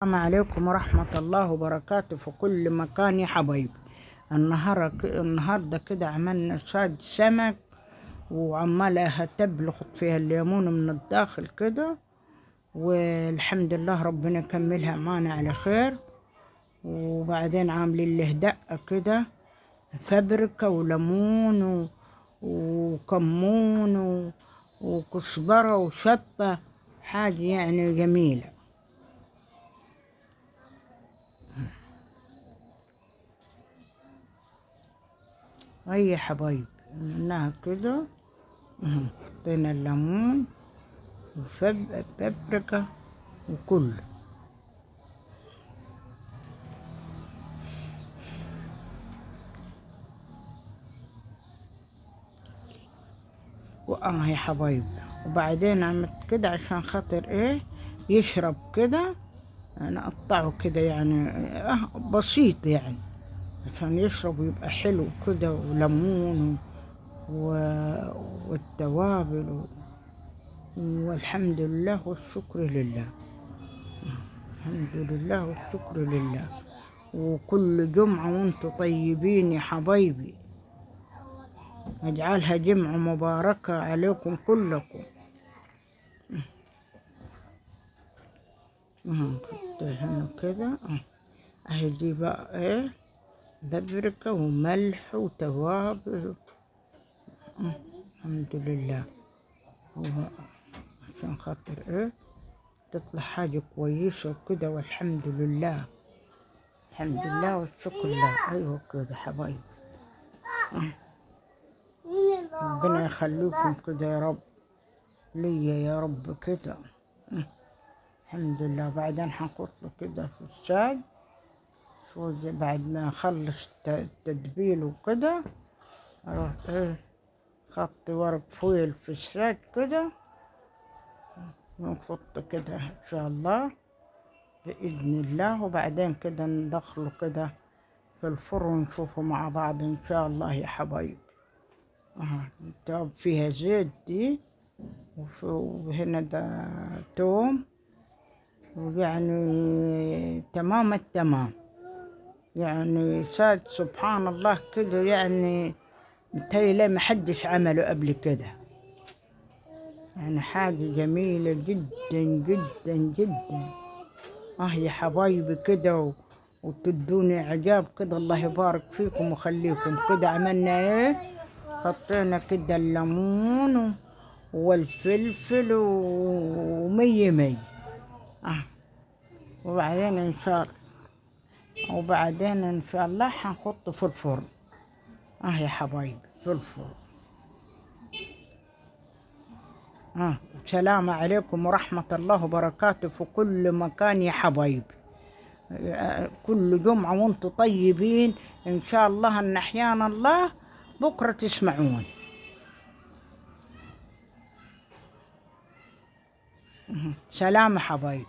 السلام عليكم ورحمة الله وبركاته في كل مكان يا حبايبي. النهاردة كده عملنا شاد سمك، وعمالة تبلخ فيها الليمون من الداخل كده، والحمد لله ربنا يكملها معانا على خير. وبعدين عاملين له دقة كده، فبركة وليمون وكمون وكزبرة وشطة، حاجة يعني جميلة. هاي يا حبايب عملناها كده، حطينا الليمون وبابريكا وكل يا حبايب. وبعدين عملت كده عشان خاطر ايه يشرب كده، نقطعه كده يعني بسيط يعني عشان يشرب ويبقى حلو كده، وليمون والتوابل والحمد لله والشكر لله. الحمد لله والشكر لله. وكل جمعة وانتم طيبين يا حبايبي، اجعلها جمعة مباركة عليكم كلكم. هنا كده اهي دي بقى ايه، بابريكا وملح وتوابل. الحمد لله. عشان خاطر ايه تطلع حاجة كويسة كده، والحمد لله. الحمد لله والشكر لله. ايوه كده حبايبي، ربنا يخليكم كده يا رب ليا يا رب كده. الحمد لله. بعدين حنحط له كده في الشاي شو بعد ما اخلص التتبيل وكده، اروح ايه خطي ورق فويل في الشاي كده، ونحط كده ان شاء الله بإذن الله. وبعدين كده ندخله كده في الفرن ونشوفه مع بعض ان شاء الله يا حبايب. طب فيها زيت دي، وهنا ده توم، ويعني تمام التمام يعني. ساد سبحان الله كده يعني، متهيألي ما حدش عمله قبل كده يعني، حاجة جميلة جدا جدا جدا. يا حبايبي كده وتدوني اعجاب كده، الله يبارك فيكم ويخليكم كده. عملنا ايه، حطينا كده الليمون والفلفل ومية مية. وبعدين ان شاء الله حنحطه في الفرن. يا حبايبي في الفرن. السلام عليكم ورحمة الله وبركاته في كل مكان يا حبايبي. كل جمعة وانتم طيبين ان شاء الله، ان احيانا الله بكرة تسمعون. سلام حبايبي.